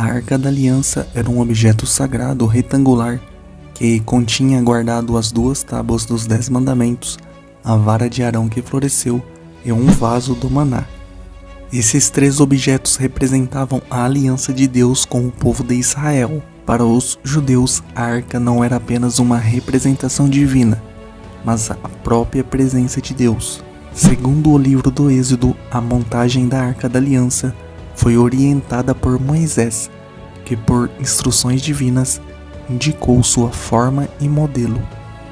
A Arca da Aliança era um objeto sagrado retangular que continha guardado as 2 tábuas dos 10 mandamentos, a vara de Arão que floresceu e um vaso do maná. Esses 3 objetos representavam a aliança de Deus com o povo de Israel. Para os judeus, a arca não era apenas uma representação divina, mas a própria presença de Deus. Segundo o livro do Êxodo, a montagem da Arca da Aliança foi orientada por Moisés, que por instruções divinas indicou sua forma e modelo.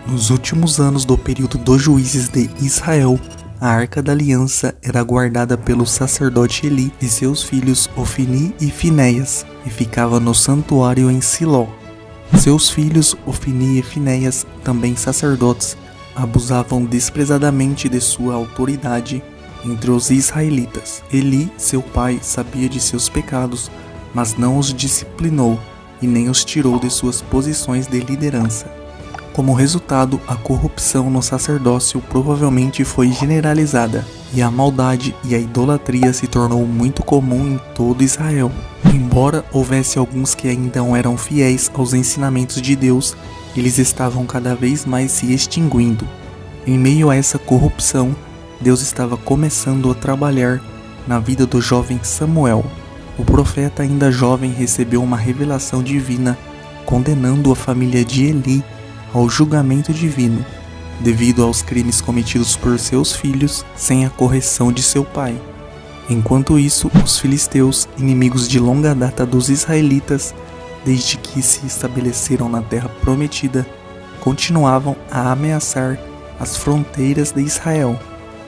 Nos últimos anos do período dos juízes de Israel, a Arca da Aliança era guardada pelo sacerdote Eli e seus filhos Ofni e Finéias, e ficava no santuário em Siló. Seus filhos Ofni e Finéias, também sacerdotes, abusavam desprezadamente de sua autoridade entre os israelitas. Eli, seu pai, sabia de seus pecados, mas não os disciplinou e nem os tirou de suas posições de liderança. Como resultado, a corrupção no sacerdócio provavelmente foi generalizada, e a maldade e a idolatria se tornou muito comum em todo Israel. Embora houvesse alguns que ainda não eram fiéis aos ensinamentos de Deus, eles estavam cada vez mais se extinguindo. Em meio a essa corrupção, Deus estava começando a trabalhar na vida do jovem Samuel. O profeta ainda jovem recebeu uma revelação divina, condenando a família de Eli ao julgamento divino, devido aos crimes cometidos por seus filhos sem a correção de seu pai. Enquanto isso, os filisteus, inimigos de longa data dos israelitas, desde que se estabeleceram na terra prometida, continuavam a ameaçar as fronteiras de Israel.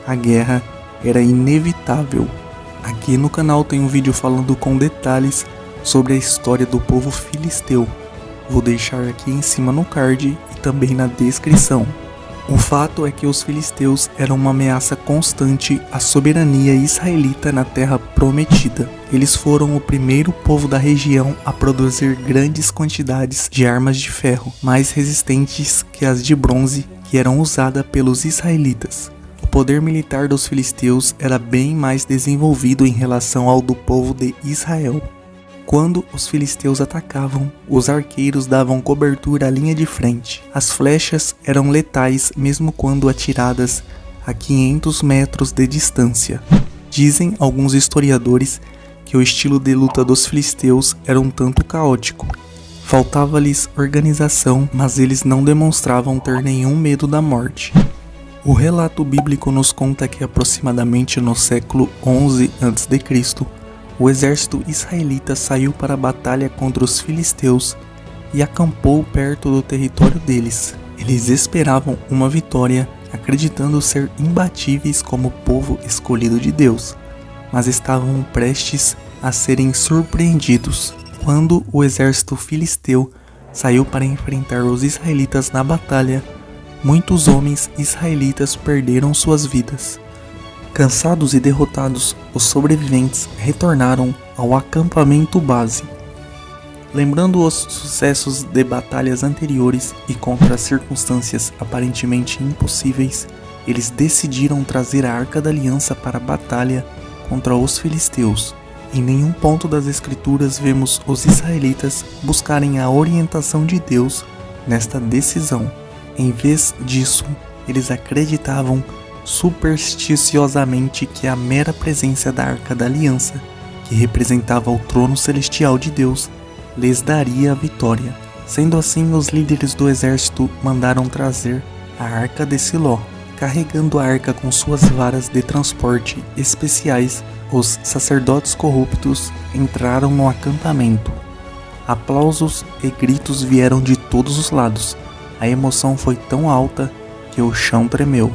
A guerra era inevitável. Aqui no canal tem um vídeo falando com detalhes sobre a história do povo filisteu. Vou deixar aqui em cima no card e também na descrição. O fato é que os filisteus eram uma ameaça constante à soberania israelita na terra prometida. Eles foram o primeiro povo da região a produzir grandes quantidades de armas de ferro, mais resistentes que as de bronze que eram usadas pelos israelitas. O poder militar dos filisteus era bem mais desenvolvido em relação ao do povo de Israel. Quando os filisteus atacavam, os arqueiros davam cobertura à linha de frente. As flechas eram letais mesmo quando atiradas a 500 metros de distância. Dizem alguns historiadores que o estilo de luta dos filisteus era um tanto caótico. Faltava-lhes organização, mas eles não demonstravam ter nenhum medo da morte. O relato bíblico nos conta que aproximadamente no século 11 a.C., o exército israelita saiu para a batalha contra os filisteus e acampou perto do território deles. Eles esperavam uma vitória, acreditando ser imbatíveis como povo escolhido de Deus, mas estavam prestes a serem surpreendidos. Quando o exército filisteu saiu para enfrentar os israelitas na batalha, muitos homens israelitas perderam suas vidas. Cansados e derrotados, os sobreviventes retornaram ao acampamento base. Lembrando os sucessos de batalhas anteriores e contra circunstâncias aparentemente impossíveis, eles decidiram trazer a Arca da Aliança para a batalha contra os filisteus. Em nenhum ponto das escrituras vemos os israelitas buscarem a orientação de Deus nesta decisão. Em vez disso, eles acreditavam supersticiosamente que a mera presença da Arca da Aliança, que representava o trono celestial de Deus, lhes daria a vitória. Sendo assim, os líderes do exército mandaram trazer a Arca de Siló. Carregando a arca com suas varas de transporte especiais, os sacerdotes corruptos entraram no acampamento. Aplausos e gritos vieram de todos os lados. A emoção foi tão alta que o chão tremeu.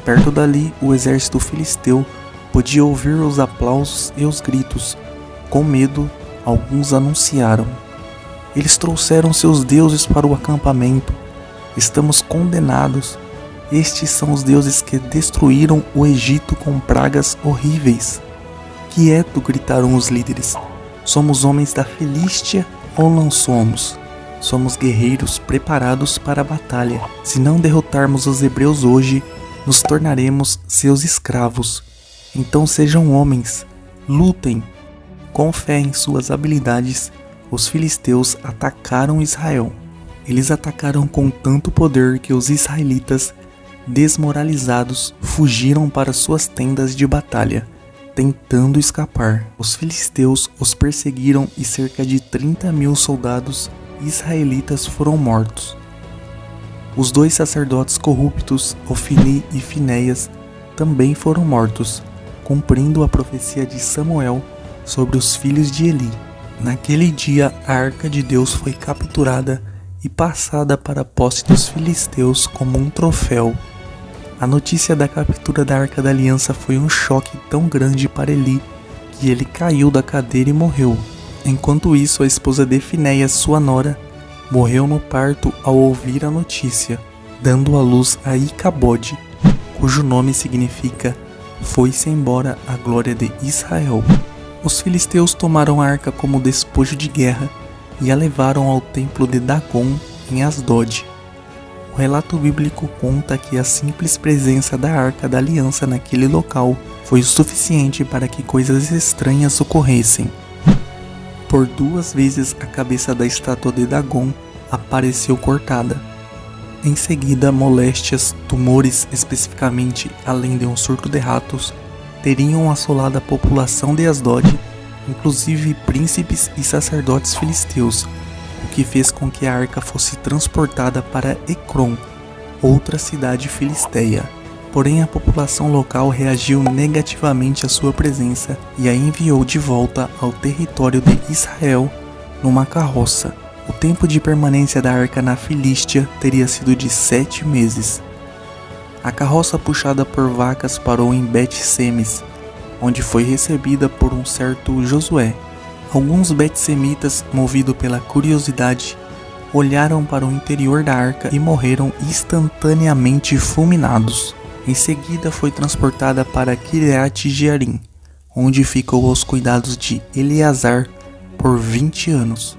Perto dali, o exército filisteu podia ouvir os aplausos e os gritos. Com medo, alguns anunciaram: "Eles trouxeram seus deuses para o acampamento. Estamos condenados. Estes são os deuses que destruíram o Egito com pragas horríveis." "Quieto!" gritaram os líderes. "Somos homens da Filístia ou não somos? Somos guerreiros preparados para a batalha. Se não derrotarmos os hebreus hoje, nos tornaremos seus escravos. Então sejam homens, lutem." com fé em suas habilidades, os filisteus atacaram Israel. Eles atacaram com tanto poder que os israelitas, desmoralizados, fugiram para suas tendas de batalha, tentando escapar. Os filisteus os perseguiram e cerca de 30.000 soldados israelitas foram mortos. Os 2 sacerdotes corruptos, Ofni e Finéias, também foram mortos, cumprindo a profecia de Samuel sobre os filhos de Eli. Naquele dia, a arca de Deus foi capturada e passada para a posse dos filisteus como um troféu. A notícia da captura da Arca da Aliança foi um choque tão grande para Eli que ele caiu da cadeira e morreu. Enquanto isso, a esposa de Finéias, sua nora, morreu no parto ao ouvir a notícia, dando à luz a Icabode, cujo nome significa "foi-se embora a glória de Israel". Os filisteus tomaram a arca como despojo de guerra e a levaram ao templo de Dagon em Asdod. O relato bíblico conta que a simples presença da Arca da Aliança naquele local foi o suficiente para que coisas estranhas ocorressem. Por 2 vezes a cabeça da estátua de Dagon apareceu cortada. Em seguida, moléstias, tumores especificamente, além de um surto de ratos, teriam assolado a população de Asdod, inclusive príncipes e sacerdotes filisteus, o que fez com que a arca fosse transportada para Ecrom, outra cidade filisteia. Porém, a população local reagiu negativamente à sua presença e a enviou de volta ao território de Israel numa carroça. O tempo de permanência da arca na Filístia teria sido de 7 meses. A carroça puxada por vacas parou em Bet-Semes, onde foi recebida por um certo Josué. Alguns betsemitas, movidos pela curiosidade, olharam para o interior da arca e morreram instantaneamente fulminados. Em seguida foi transportada para Kiriat-Jearim, onde ficou aos cuidados de Eleazar por 20 anos.